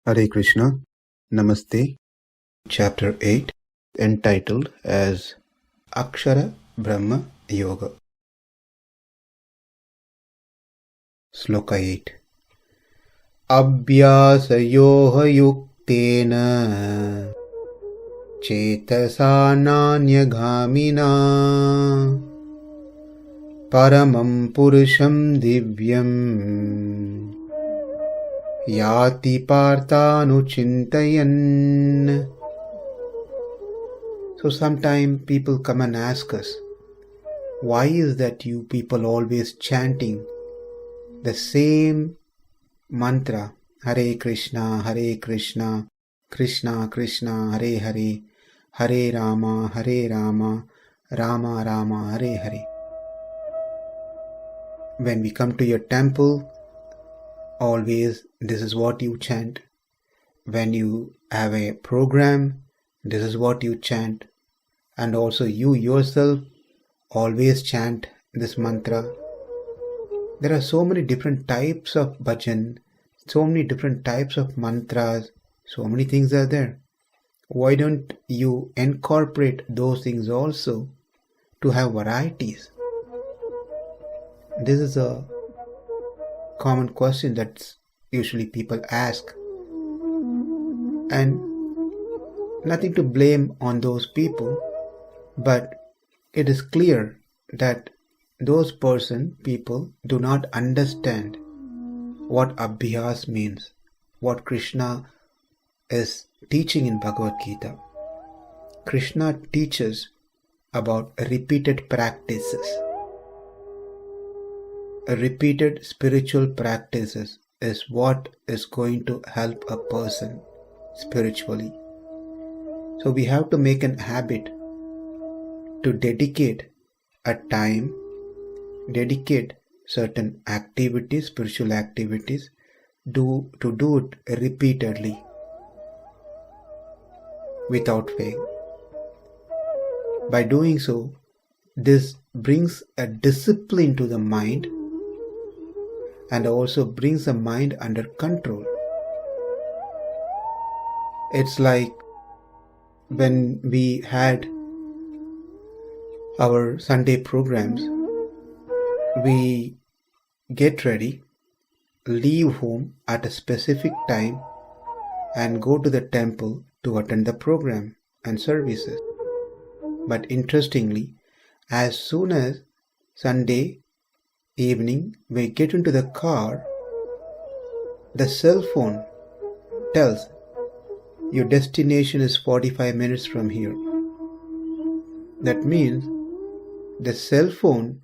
Hare Krishna, Namaste, Chapter 8, entitled as Akshara Brahma Yoga. Sloka 8. Abhyāsa-yoga-yuktena cetasā nānya-gāminā paramaṁ puruṣaṁ divyaṁ yāti pārthānucintayan. So sometimes people come and ask us, why is that you people always chanting the same mantra, Hare Krishna, Krishna Krishna, Hare Hare, Hare Rama, Rama Rama, Hare Hare. When we come to your temple, always this is what you chant. When you have a program, this is what you chant. And also you yourself always chant this mantra. There are so many different types of bhajan, so many different types of mantras, so many things are there. Why don't you incorporate those things also to have varieties? This is a common question that usually people ask, and nothing to blame on those people, but it is clear that those people do not understand what abhyāsa means, what Krishna is teaching in Bhagavad Gita. Krishna teaches about repeated practices. Repeated spiritual practices is what is going to help a person spiritually. So we have to make an habit to dedicate a time, dedicate certain activities, spiritual activities, to do it repeatedly without fail. By doing so, this brings a discipline to the mind and also brings the mind under control. It's like when we had our Sunday programs, we get ready, leave home at a specific time and go to the temple to attend the program and services. But interestingly, as soon as Sunday evening we get into the car, the cell phone tells your destination is 45 minutes from here. That means the cell phone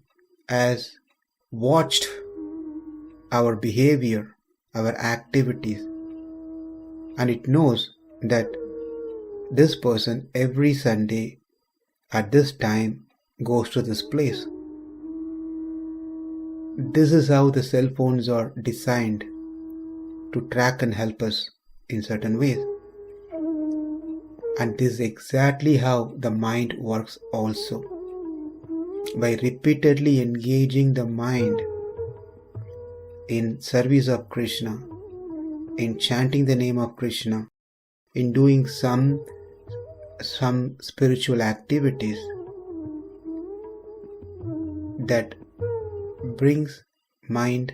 has watched our behavior, our activities, and it knows that this person every Sunday at this time goes to this place. This is how the cell phones are designed to track and help us in certain ways. And this is exactly how the mind works also. By repeatedly engaging the mind in service of Krishna, in chanting the name of Krishna, in doing some spiritual activities that brings mind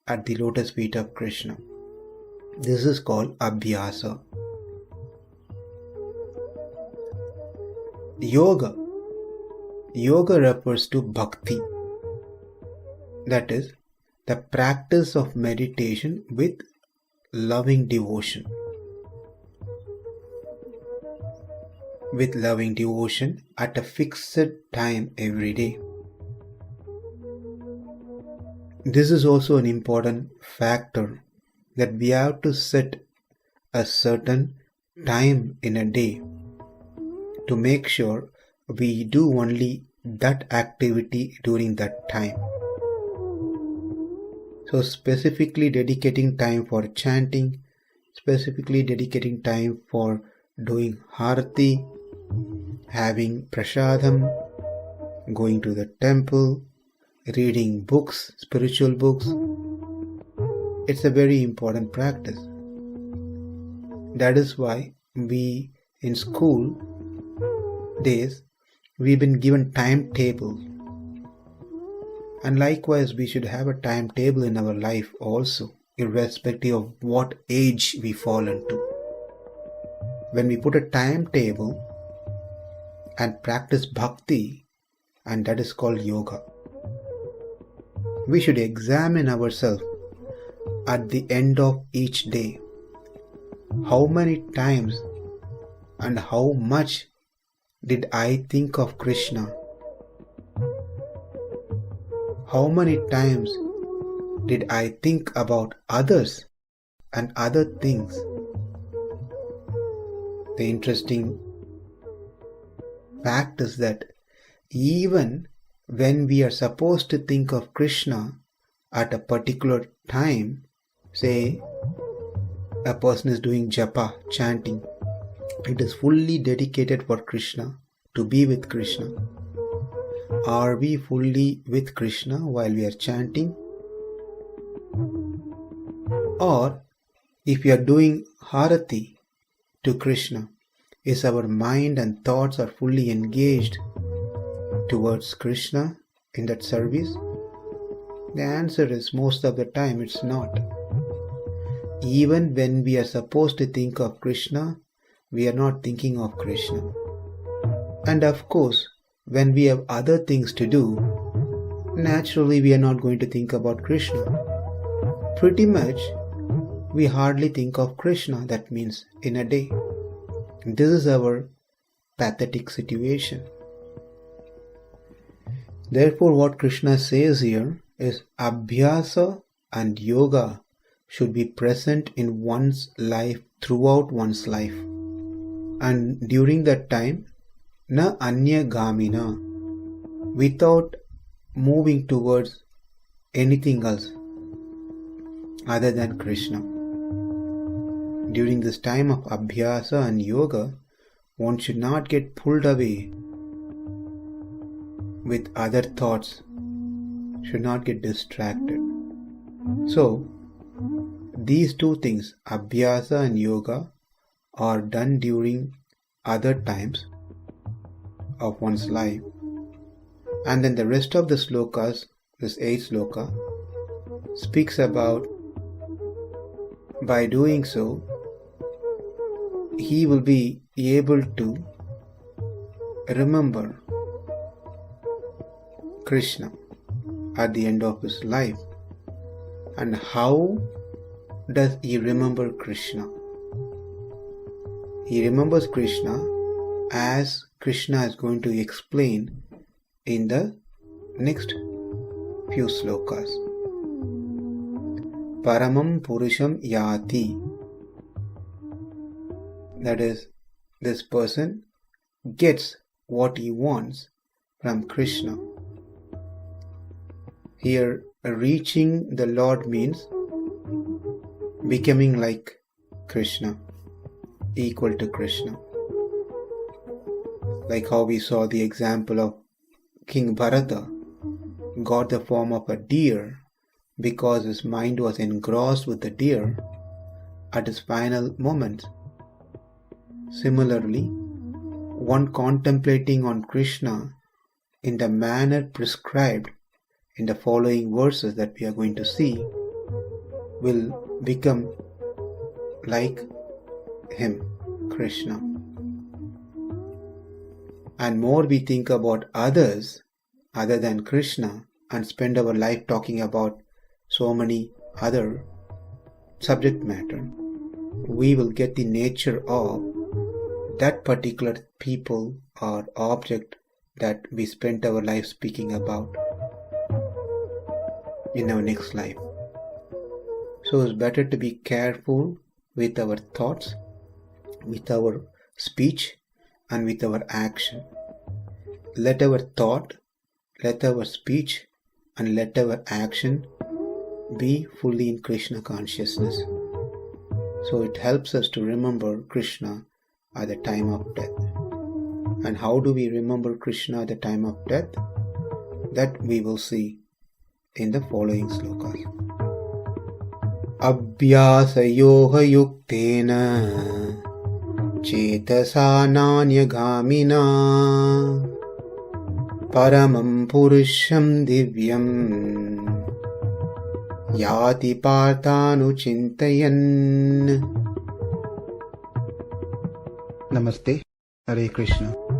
at the lotus feet of Krishna. This is called abhyāsa. Yoga refers to bhakti, that is, the practice of meditation with loving devotion. With loving devotion at a fixed time every day. This is also an important factor, that we have to set a certain time in a day to make sure we do only that activity during that time. So specifically dedicating time for chanting, specifically dedicating time for doing Harati, having prasadam, going to the temple, reading books, spiritual books. It's a very important practice. That is why we in school days we've been given timetable, and likewise we should have a timetable in our life also, irrespective of what age we fall into. When we put a timetable and practice bhakti, and that is called yoga, we should examine ourselves at the end of each day. How many times and how much did I think of Krishna? How many times did I think about others and other things? The interesting fact is that even when we are supposed to think of Krishna at a particular time, say a person is doing japa, chanting, it is fully dedicated for Krishna, to be with Krishna. Are we fully with Krishna while we are chanting? Or if we are doing harati to Krishna, is our mind and thoughts are fully engaged towards Krishna in that service? The answer is most of the time it's not. Even when we are supposed to think of Krishna, we are not thinking of Krishna. And of course, when we have other things to do, naturally we are not going to think about Krishna. Pretty much, we hardly think of Krishna, that means in a day. This is our pathetic situation. Therefore, what Krishna says here is abhyāsa and yoga should be present in one's life, throughout one's life. And during that time, nānya-gāminā, without moving towards anything else other than Krishna. During this time of abhyāsa and yoga, one should not get pulled away with other thoughts, should not get distracted. So, these two things, abhyāsa and yoga, are done during other times of one's life. And then the rest of the slokas, this 8th sloka, speaks about by doing so, he will be able to remember Krishna at the end of his life. And how does he remember Krishna? He remembers Krishna as Krishna is going to explain in the next few slokas. Paramaṁ puruṣaṁ yāti. That is, this person gets what he wants from Krishna. Here, reaching the Lord means becoming like Krishna, equal to Krishna. Like how we saw the example of King Bharata got the form of a deer because his mind was engrossed with the deer at his final moments. Similarly, one contemplating on Krishna in the manner prescribed in the following verses that we are going to see will become like him, Krishna. And more we think about others other than Krishna and spend our life talking about so many other subject matter, we will get the nature of that particular people or object that we spent our life speaking about in our next life. So it's better to be careful with our thoughts, with our speech, and with our action. Let our thought, let our speech, and let our action be fully in Krishna consciousness. So it helps us to remember Krishna at the time of death. And how do we remember Krishna at the time of death? That we will see in the following slokas. abhyāsa-yoga-yuktena cetasā nānya-gāminā paramaṁ puruṣaṁ divyaṁ yāti pārthānucintayan. Namaste. Hare Krishna.